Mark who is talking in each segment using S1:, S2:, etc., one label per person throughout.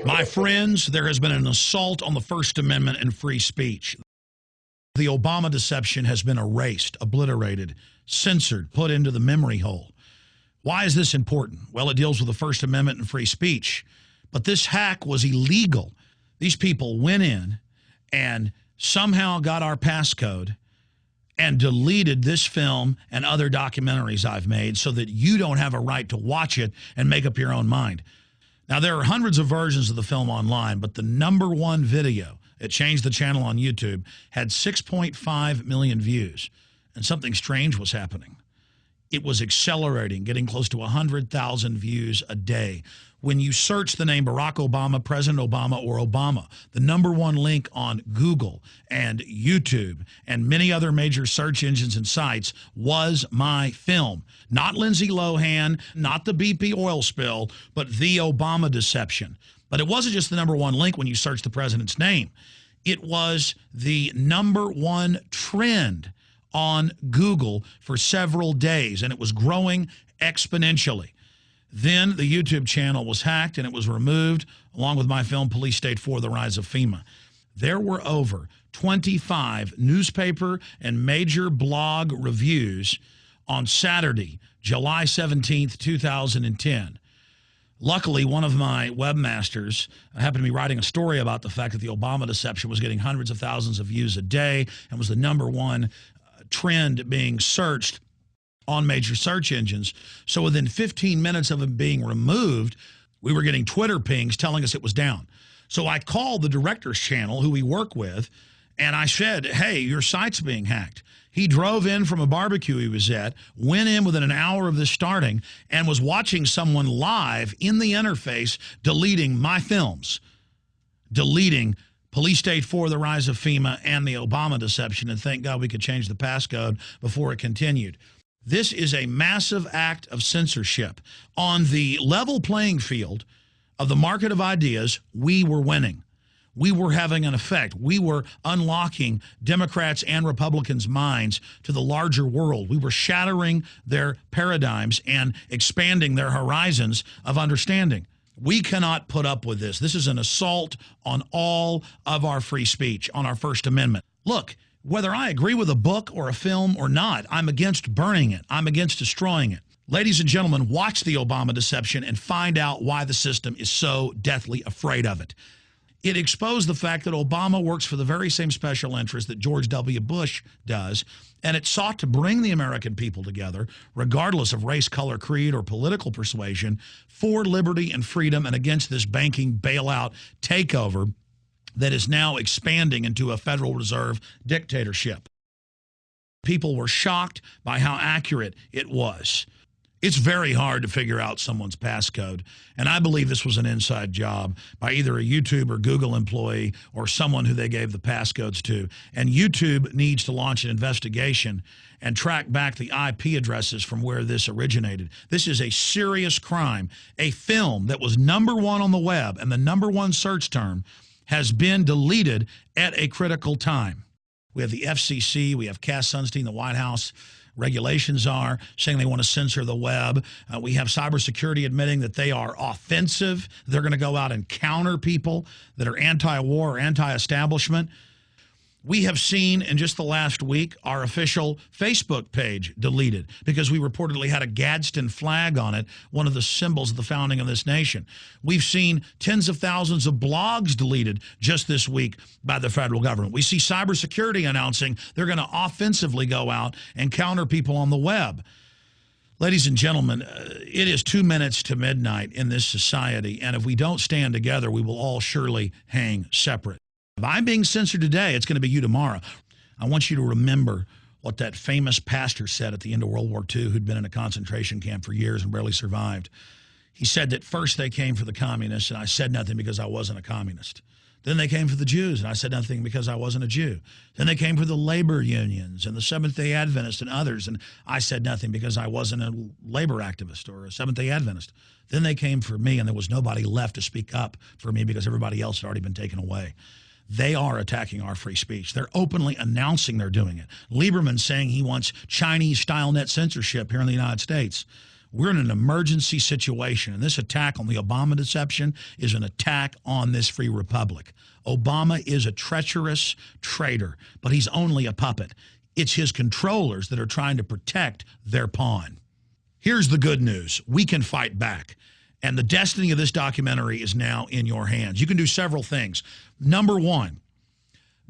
S1: My friends, there has been an assault on the First Amendment and free speech. The Obama deception has been erased, obliterated, censored, put into the memory hole. Why is this important? Well, it deals with the First Amendment and free speech. But this hack was illegal. These people went in and somehow got our passcode and deleted this film and other documentaries I've made so that you don't have a right to watch it and make up your own mind. Now, there are hundreds of versions of the film online, but the #1 video at ChangeDaChannel on YouTube had 6.5 million views, and something strange was happening. It was accelerating, getting close to 100,000 views a day. When you search the name Barack Obama, President Obama, or Obama, the #1 link on Google and YouTube and many other major search engines and sites was my film. Not Lindsay Lohan, not the BP oil spill, but the Obama deception. But it wasn't just the #1 link when you search the president's name. It was the #1 trend on Google for several days, and it was growing exponentially. Then the YouTube channel was hacked and it was removed, along with my film, Police State 4, The Rise of FEMA. There were over 25 newspaper and major blog reviews on Saturday, July 17th, 2010. Luckily, one of my webmasters happened to be writing a story about the fact that the Obama deception was getting hundreds of thousands of views a day and was the #1 trend being searched on major search engines. So within 15 minutes of it being removed, we were getting Twitter pings telling us it was down. So I called the director's channel, who we work with, and I said, hey, your site's being hacked. He drove in from a barbecue he was at, went in within an hour of this starting, and was watching someone live in the interface deleting my films, deleting Police State 4, The Rise of FEMA, and the Obama deception, and thank God we could change the passcode before it continued. This is a massive act of censorship. On the level playing field of the market of ideas, we were winning. We were having an effect. We were unlocking Democrats and Republicans' minds to the larger world. We were shattering their paradigms and expanding their horizons of understanding. We cannot put up with this. This is an assault on all of our free speech, on our First Amendment. Look, whether I agree with a book or a film or not, I'm against burning it. I'm against destroying it. Ladies and gentlemen, watch the Obama deception and find out why the system is so deathly afraid of it. It exposed the fact that Obama works for the very same special interest that George W. Bush does, and it sought to bring the American people together, regardless of race, color, creed, or political persuasion, for liberty and freedom and against this banking bailout takeover that is now expanding into a Federal Reserve dictatorship. People were shocked by how accurate it was. It's very hard to figure out someone's passcode, and I believe this was an inside job by either a YouTube or Google employee or someone who they gave the passcodes to. And YouTube needs to launch an investigation and track back the IP addresses from where this originated. This is a serious crime. A film that was #1 on the web and the #1 search term has been deleted at a critical time. We have the FCC, we have Cass Sunstein, the White House regulations are saying they want to censor the web. We have cybersecurity admitting that they are offensive. They're going to go out and counter people that are anti-war or anti-establishment. We have seen in just the last week our official Facebook page deleted because we reportedly had a Gadsden flag on it, one of the symbols of the founding of this nation. We've seen tens of thousands of blogs deleted just this week by the federal government. We see cybersecurity announcing they're going to offensively go out and counter people on the web. Ladies and gentlemen, it is 2 minutes to midnight in this society, and if we don't stand together, we will all surely hang separate. If I'm being censored today, it's going to be you tomorrow. I want you to remember what that famous pastor said at the end of World War II, who'd been in a concentration camp for years and barely survived. He said that first they came for the communists, and I said nothing because I wasn't a communist. Then they came for the Jews, and I said nothing because I wasn't a Jew. Then they came for the labor unions and the Seventh-day Adventists and others, and I said nothing because I wasn't a labor activist or a Seventh-day Adventist. Then they came for me, and there was nobody left to speak up for me because everybody else had already been taken away. They are attacking our free speech. They're openly announcing they're doing it. Lieberman saying he wants Chinese-style net censorship here in the United States. We're in an emergency situation, and this attack on the Obama deception is an attack on this free republic. Obama is a treacherous traitor, but he's only a puppet. It's his controllers that are trying to protect their pawn. Here's the good news. We can fight back. And the destiny of this documentary is now in your hands. You can do several things. Number one,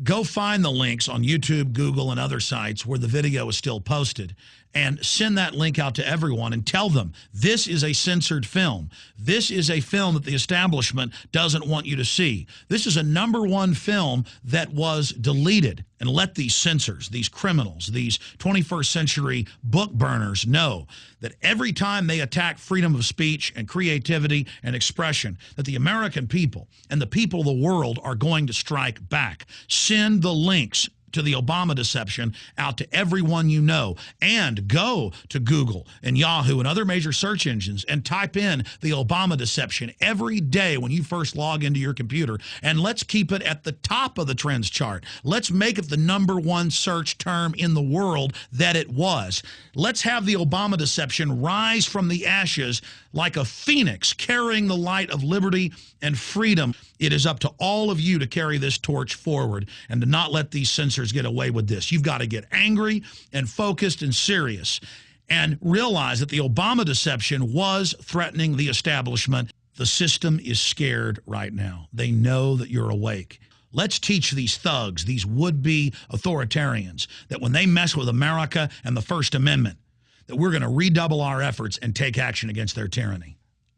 S1: go find the links on YouTube, Google, and other sites where the video is still posted and send that link out to everyone and tell them this is a censored film. This is a film that the establishment doesn't want you to see. This is a #1 film that was deleted. And let these censors, these criminals, these 21st century book burners know that every time they attack freedom of speech and creativity and expression, that the American people and the people of the world are going to strike back. Send the links to the Obama deception out to everyone you know, and go to Google and Yahoo and other major search engines and type in the Obama deception every day when you first log into your computer, and let's keep it at the top of the trends chart. Let's make it the #1 search term in the world that it was. Let's have the Obama deception rise from the ashes like a phoenix carrying the light of liberty and freedom. It is up to all of you to carry this torch forward and to not let these censors get away with this. You've got to get angry and focused and serious and realize that the Obama deception was threatening the establishment. The system is scared right now. They know that you're awake. Let's teach these thugs, these would-be authoritarians, that when they mess with America and the First Amendment, that we're going to redouble our efforts and take action against their tyranny.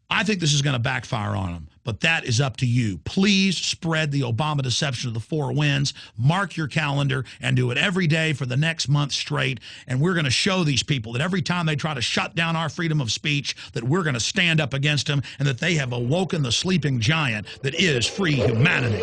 S1: I think this is going to backfire on them, but that is up to you. Please spread the Obama deception to the 4 winds. Mark your calendar and do it every day for the next month straight. And we're going to show these people that every time they try to shut down our freedom of speech, that we're going to stand up against them and that they have awoken the sleeping giant that is free humanity.